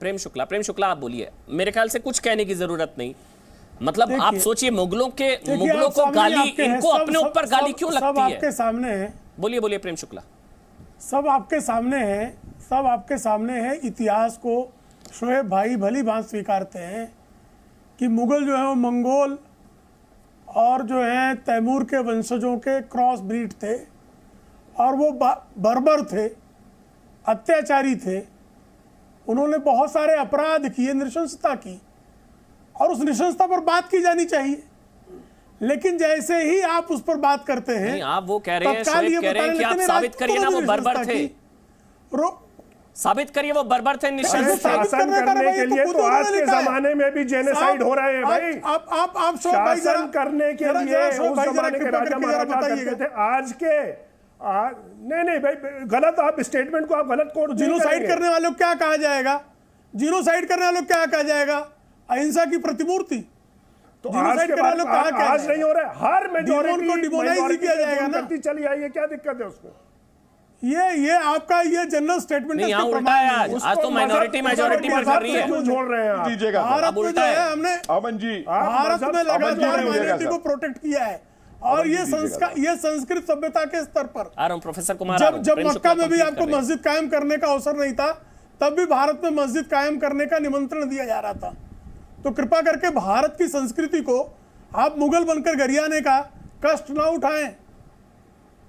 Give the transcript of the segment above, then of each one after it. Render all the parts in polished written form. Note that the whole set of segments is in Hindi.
प्रेम शुक्ला आप बोलिए। मेरे ख्याल से कुछ कहने की जरूरत नहीं। मतलब आप सोचिए, मुगलों को गाली, इनको अपने ऊपर गाली क्यों लगती है? सब आपके सामने है। बोलिए प्रेम शुक्ला। सब आपके सामने है। इतिहास को शोएब भाई भली भांत स्वीकारते हैं कि मुगल जो है वो मंगोल और जो है तैमूर के वंशजों के क्रॉस ब्रीड थे, और वो बर्बर थे, अत्याचारी थे। उन्होंने बहुत सारे अपराध किए, नृशंसता की, और उस नृशंसता पर बात की जानी चाहिए। लेकिन जैसे ही आप उस पर बात करते हैं, नहीं, आप वो कह रहे हैं कि आप साबित करिए ना वो बर्बर थे, साबित करिए वो बर्बर थे। शासन करने के लिए तो आज के जमाने में भी जेनोसाइड हो रहे हैं भाई। आप शासन करने के लिए उस जमाने के राजा महाराजा करते थे, आज के नहीं भाई, गलत आप स्टेटमेंट को आप गलत कोड। जिनोसाइड करने वालों को क्या कहा जाएगा? जिनोसाइड करने वालों को क्या कहा जाएगा? अहिंसा की प्रतिमूर्ति। तो आज नहीं हो रहा है, हर मेजॉरिटी को डिमोनाइज किया जाएगा ना, चली आई है, क्या दिक्कत है उसको? ये आपका ये जनरल स्टेटमेंट है। उल्टा है, आज तो माइनॉरिटी मेजॉरिटी पर कर रही है। क्यों छोड़ रहे हैं आप? दीजिएगा भारत में जो है हमने अमन जी, भारत में लगातार माइनॉरिटी को प्रोटेक्ट किया है, और ये संस्कृत सभ्यता के स्तर पर। आ रहा हूं प्रोफेसर कुमार। जब मक्का में भी आपको मस्जिद कायम करने का अवसर नहीं था, तब भी भारत में मस्जिद कायम करने का निमंत्रण दिया जा रहा था। तो कृपा करके भारत की संस्कृति को आप मुगल बनकर गरियाने का कष्ट ना उठाएं।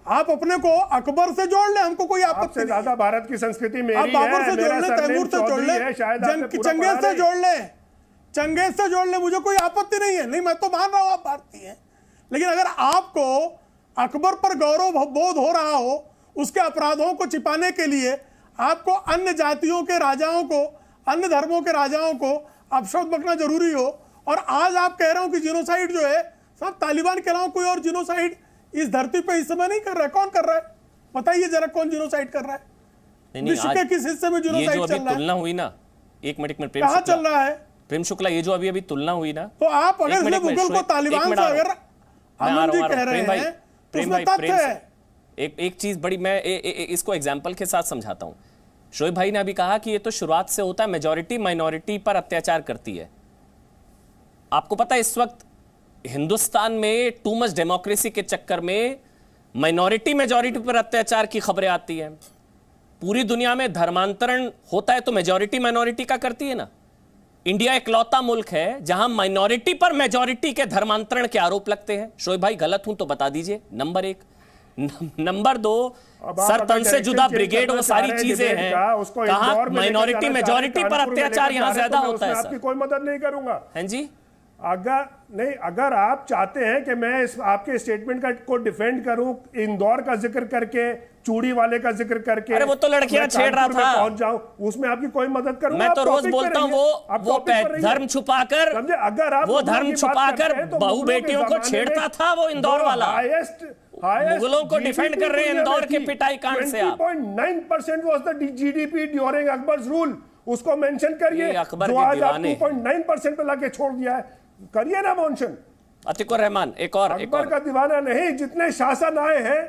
आप अपने को अकबर से जोड़ लें, हमको कोई आपत्ति नहीं। ज्यादा भारत की संस्कृति मेरी आप बाबर से जोड़ लें, तैमूर से जोड़ लें, चंगेज से जोड़ लें, चंगेज से जोड़ लें, मुझे कोई आपत्ति नहीं है। नहीं, मैं तो मान रहा हूं आप भारतीय हैं, लेकिन अगर आपको अकबर पर गौरव बोध हो रहा हो, उसके अपराधों को छिपाने के लिए आपको अन्य जातियों के राजाओं को, अन्य धर्मों के राजाओं को अपशब्द बकना जरूरी हो, और आज आप कह रहे हो कि जिनोसाइड जो है सब तालिबान के अलावा कोई और जिनोसाइड इस धरती पे इस समय नहीं कर रहा है। कौन कर रहा है? बताइए जरा, कौन जिनोसाइड कर रहा है? विश्व के किस हिस्से में जिनोसाइड चल रहा है? तुलना हुई ना, एक मिनट कहां चल रहा है प्रेम शुक्ला? ये जो अभी तुलना हुई ना, तो आप अगर मुगल को तालिबान से अगर अमन जी कह रहे हैं तो उसमें तथ्य है। एक चीज बड़ी, मैं इसको एग्जाम्पल के साथ समझाता हूं। शोएब भाई ने अभी कहा कि ये तो शुरुआत से होता है, मेजॉरिटी माइनॉरिटी पर अत्याचार करती है। आपको पता है इस वक्त हिंदुस्तान में टू मच डेमोक्रेसी के चक्कर में माइनॉरिटी मेजॉरिटी पर अत्याचार की खबरें आती हैं। पूरी दुनिया में धर्मांतरण होता है तो मेजॉरिटी माइनॉरिटी का करती है ना। इंडिया इकलौता मुल्क है जहां माइनॉरिटी पर मेजॉरिटी के धर्मांतरण के आरोप लगते हैं। शोएब भाई गलत हूं तो बता दीजिए, नंबर एक। नंबर दो, सर तन से जुदा ब्रिगेड, वो सारी चीजें हैं। कहां माइनॉरिटी मेजॉरिटी पर अत्याचार यहां ज्यादा होता है? आपकी कोई मदद नहीं करूंगा। हैं जी? अगर आप चाहते हैं कि मैं आपके स्टेटमेंट को डिफेंड करूं, इंदौर का जिक्र करके, चूड़ी वाले का जिक्र करके, अरे वो तो लड़कियां छेड़ रहा था, पहुंच जाऊं, उसमें आपकी कोई मदद करूंगा? मैं तो रोज बोलता हूं वो धर्म छुपाकर, अगर आप वो धर्म छुपाकर बहू बेटियों को छेड़ता था, वो इंदौर वाला। मुगलों को डिफेंड कर रहे हैं इंदौर के पिटाई कांड से। 20.9% was the GDP during Akbar's rule. उसको मेंशन करिए, जो आज आप 2.9% पे लाके छोड़ दिया है। करिए ना मेंशन। अतिकुर रहमान एक और अकबर का दीवाना नहीं, जितने शासन आए हैं,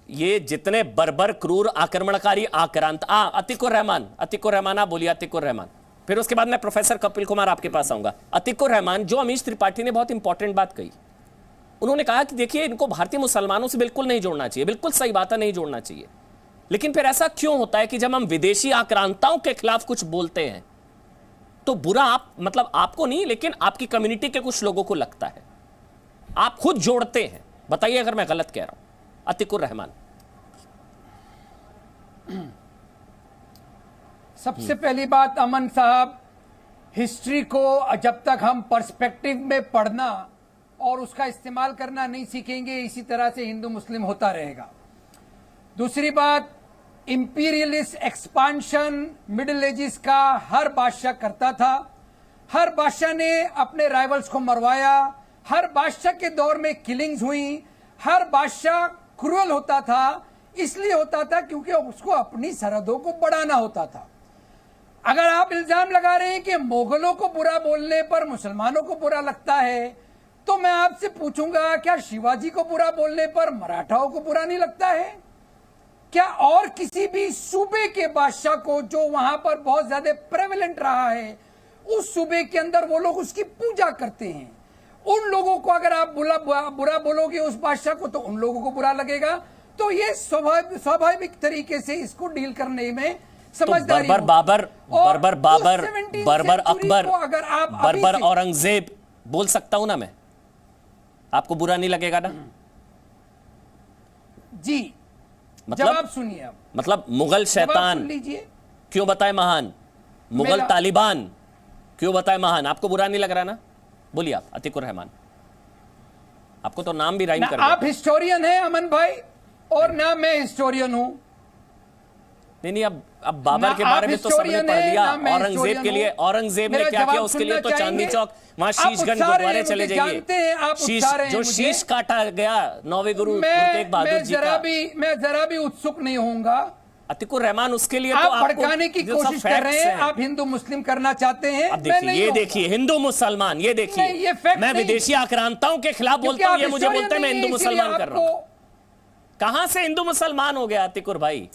ये जितने बर्बर, क्रूर, आक्रमणकारी, आक्रांत। अतिकुर रहमान आप बोलिए। अतिकुर रहमान, फिर उसके बाद मैं प्रोफेसर कपिल कुमार आपके पास आऊंगा। अतिकुर रहमान, जो अमीश त्रिपाठी ने बहुत इंपॉर्टेंट बात कही, उन्होंने कहा कि देखिए इनको भारतीय मुसलमानों से बिल्कुल नहीं जोड़ना चाहिए। बिल्कुल सही बात है, नहीं जोड़ना चाहिए। लेकिन फिर ऐसा क्यों होता है कि जब हम विदेशी आक्रांताओं के खिलाफ कुछ बोलते हैं तो बुरा मतलब आपको नहीं, लेकिन आपकी कम्युनिटी के कुछ लोगों को लगता है, आप खुद जोड़ते हैं। बताइए अगर मैं गलत कह रहा हूं। अतिकुर रहमान। सबसे पहली बात अमन साहब, हिस्ट्री को जब तक हम पर्सपेक्टिव में पढ़ना और उसका इस्तेमाल करना नहीं सीखेंगे, इसी तरह से हिंदू मुस्लिम होता रहेगा। दूसरी बात, इंपीरियलिस्ट एक्सपांशन मिडिल एजिस का हर बादशाह करता था। हर बादशाह ने अपने राइवल्स को मरवाया। हर बादशाह के दौर में किलिंग्स हुई। हर बादशाह क्रूअल होता था, इसलिए होता था क्योंकि उसको अपनी सरहदों को बढ़ाना होता था। अगर आप इल्जाम लगा रहे हैं कि मुगलों को बुरा बोलने पर मुसलमानों को बुरा लगता है, तो मैं आपसे पूछूंगा, क्या शिवाजी को बुरा बोलने पर मराठाओं को बुरा नहीं लगता है? क्या और किसी भी सूबे के बादशाह को जो वहां पर बहुत ज्यादा प्रेवलेंट रहा है, उस सूबे के अंदर वो लोग उसकी पूजा करते हैं? उन लोगों को अगर आप बुरा बोलोगे उस बादशाह को, तो उन लोगों को बुरा लगेगा। तो ये स्वाभाविक तरीके से इसको डील करने में समझदारी। तो बर्बर अकबर, अगर आप बर्बर औरंगजेब बोल सकता हूं ना मैं, आपको बुरा नहीं लगेगा ना? जी जवाब सुनिए आप। मतलब मुगल शैतान लीजिए, क्यों बताए महान, मुगल तालिबान क्यों बताए महान, आपको बुरा नहीं लग रहा ना? बोलिए आप, अतीकुर रहमान, आपको तो नाम भी राइम कर आप हिस्टोरियन हैं अमन भाई, और ना मैं हिस्टोरियन हूं। नहीं, अब बाबर के बारे में तो सबने पढ़ लिया। औरंगजेब के लिए, औरंगजेब ने क्या किया उसके लिए तो चांदनी चौक, वहां शीशगंज गुरुद्वारे चले जाइए। जो शीश काटा गया 9वें गुरु तेग बहादुर जी का, मैं जरा भी उत्सुक नहीं होऊंगा। अतीकुर रहमान, उसके लिए आप तो भड़काने की कोशिश कर रहे हैं, आप हिंदू मुस्लिम करना चाहते हैं। अब देखिए, ये देखिए हिंदू मुसलमान, ये देखिए मैं विदेशी आक्रांताओं के खिलाफ बोलता हूं, ये मुझे बोलते हैं मैं हिंदू मुसलमान कर रहा हूं। कहां से हिंदू मुसलमान हो गया अतीकुर भाई?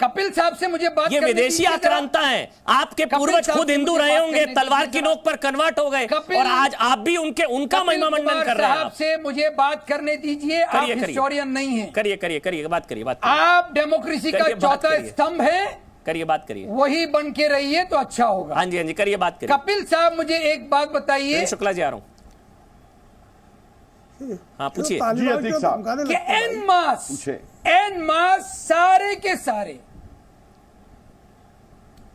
कपिल साहब से मुझे बात, ये विदेशी आक्रांता है। आपके पूर्वज खुद हिंदू रहे होंगे, तलवार की नोक पर कन्वर्ट हो गए, और आज आप भी उनका महिमा मंडन कर रहे हैं। आपसे मुझे बात करने दीजिए, आप हिस्टोरियन नहीं हैं। करिए बात करिए। आप डेमोक्रेसी का चौथा स्तंभ है, करिए बात करिए, वही बन के रहिए तो अच्छा होगा। हाँ जी करिए बात करिए। कपिल साहब मुझे एक बात बताइए। शुक्ला जी आ रहा हूं, हाँ पूछिए जी अतीक साहब। एन मास सारे के सारे,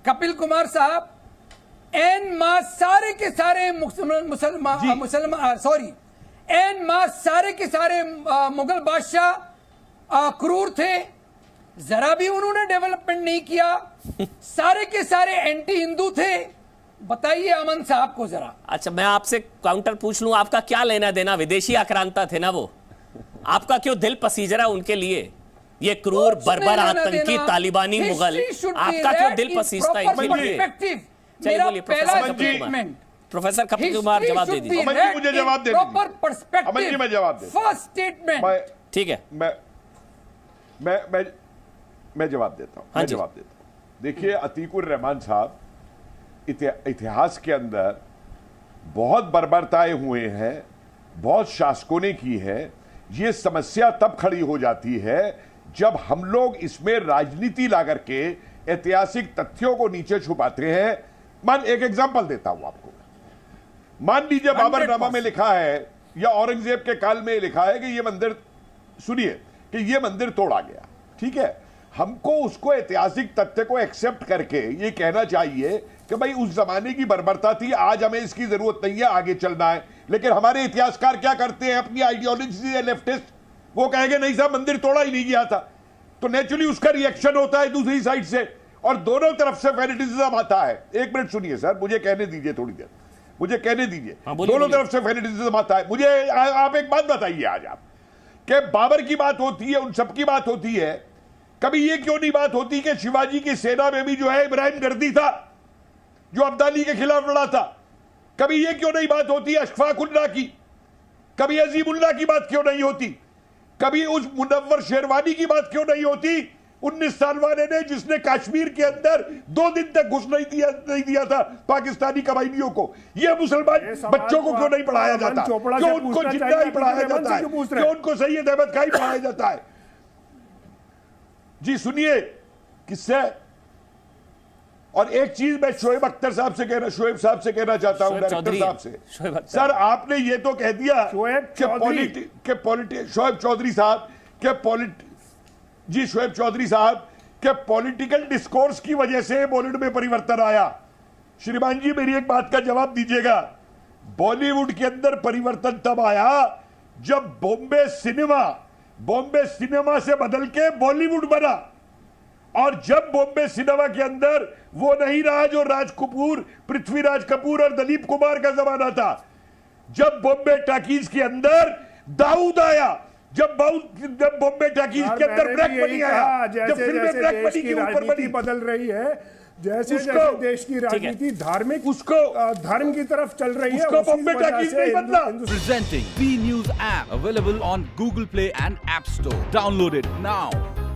कपिल कुमार साहब, एन मास सारे के सारे मुसलमान सॉरी एन मास सारे के सारे मुगल बादशाह क्रूर थे, जरा भी उन्होंने डेवलपमेंट नहीं किया, सारे के सारे एंटी हिंदू थे। बताइए अमन साहब को जरा। अच्छा, मैं आपसे काउंटर पूछ लूं, आपका क्या लेना देना? विदेशी आक्रांता थे ना वो, आपका क्यों दिल पसीजरा उनके लिए? ये क्रूर बर्बर आतंकी तालिबानी मुगल, आपका क्यों दिल पसीजता है? चलिए बोलिए प्रोफेसर कपिल कुमार, जवाब दे दीजिए। मुझे जवाब दे प्रॉपर पर्सपेक्टिव, मैं जवाब दे, फर्स्ट स्टेटमेंट। ठीक है, मैं जवाब देता हूं। जवाब देता हूं। देखिए अतीकुर रहमान साहब, इतिहास के अंदर बहुत बर्बरताएं हुए हैं, बहुत शासकों ने की है। ये समस्या तब खड़ी हो जाती है जब हम लोग इसमें राजनीति ला करके ऐतिहासिक तथ्यों को नीचे छुपाते हैं। एक एग्जांपल देता हूं आपको। मान लीजिए बाबरनामा में लिखा है या औरंगजेब के काल में लिखा है कि ये मंदिर, सुनिए, कि ये मंदिर तोड़ा गया। ठीक है, हमको उसको ऐतिहासिक तथ्य को एक्सेप्ट करके ये कहना चाहिए कि भाई उस जमाने की बर्बरता थी, आज हमें इसकी जरूरत नहीं है, आगे चलना है। लेकिन हमारे इतिहासकार क्या करते हैं, अपनी आइडियोलॉजी से लेफ्टिस्ट, वो कहेंगे नहीं साहब मंदिर तोड़ा ही नहीं गया था, तो नेचुरली उसका रिएक्शन होता है दूसरी साइड से, और दोनों तरफ से फेनेटिज्म आता है। एक मिनट सुनिए सर, मुझे कहने दीजिए, थोड़ी देर मुझे कहने दीजिए। दोनों तरफ से फेनेटिज्म आता है। मुझे आप एक बात बताइए, आज आप कि बाबर की बात होती है, उन सबकी बात होती है, कभी ये क्यों नहीं बात होती कि शिवाजी की सेना में भी जो है इब्राहिम गर्दी था जो अब्दाली के खिलाफ लड़ा था? कभी ये क्यों नहीं बात होती अशफाकुल्लाह की? कभी अजीमुल्लाह की बात क्यों नहीं होती? कभी उस मुनव्वर शेरवानी की बात क्यों नहीं होती, 19 साल वाले ने जिसने कश्मीर के अंदर 2 दिन तक घुस नहीं दिया था पाकिस्तानी कबायलियों को? ये मुसलमान बच्चों को क्यों नहीं पढ़ाया जाता? क्यों उनको जिंदा ही पढ़ाया जाता है? क्यों उनको सैयद अहमद खां ही पढ़ाया जाता है? जी सुनिए किससे। और एक चीज मैं शोएब साहब से कहना चाहता हूं, डायरेक्टर साहब से। सर आपने ये तो कह दिया शोएब चौधरी साहब के पॉलिटिकल डिस्कोर्स की वजह से बॉलीवुड में परिवर्तन आया। श्रीमान जी मेरी एक बात का जवाब दीजिएगा, बॉलीवुड के अंदर परिवर्तन तब आया जब बॉम्बे सिनेमा से बदल के बॉलीवुड बना, और जब बॉम्बे सिनेमा के अंदर वो नहीं रहा जो राज कपूर, पृथ्वीराज कपूर और दिलीप कुमार का जमाना था, जब बॉम्बे टॉकीज के अंदर दाऊद आया, जब बॉम्बे टॉकीज के अंदर ब्लैक मनी आया, जब फिल्में ब्लैक मनी के ऊपर बनी, बदल रही है, जैसे देश की राजनीति धार्मिक उसको धर्म की तरफ चल रही है, उसको बॉम्बे टॉकीज नहीं बदला। Presenting B News app available on Google Play and App Store. Download it now.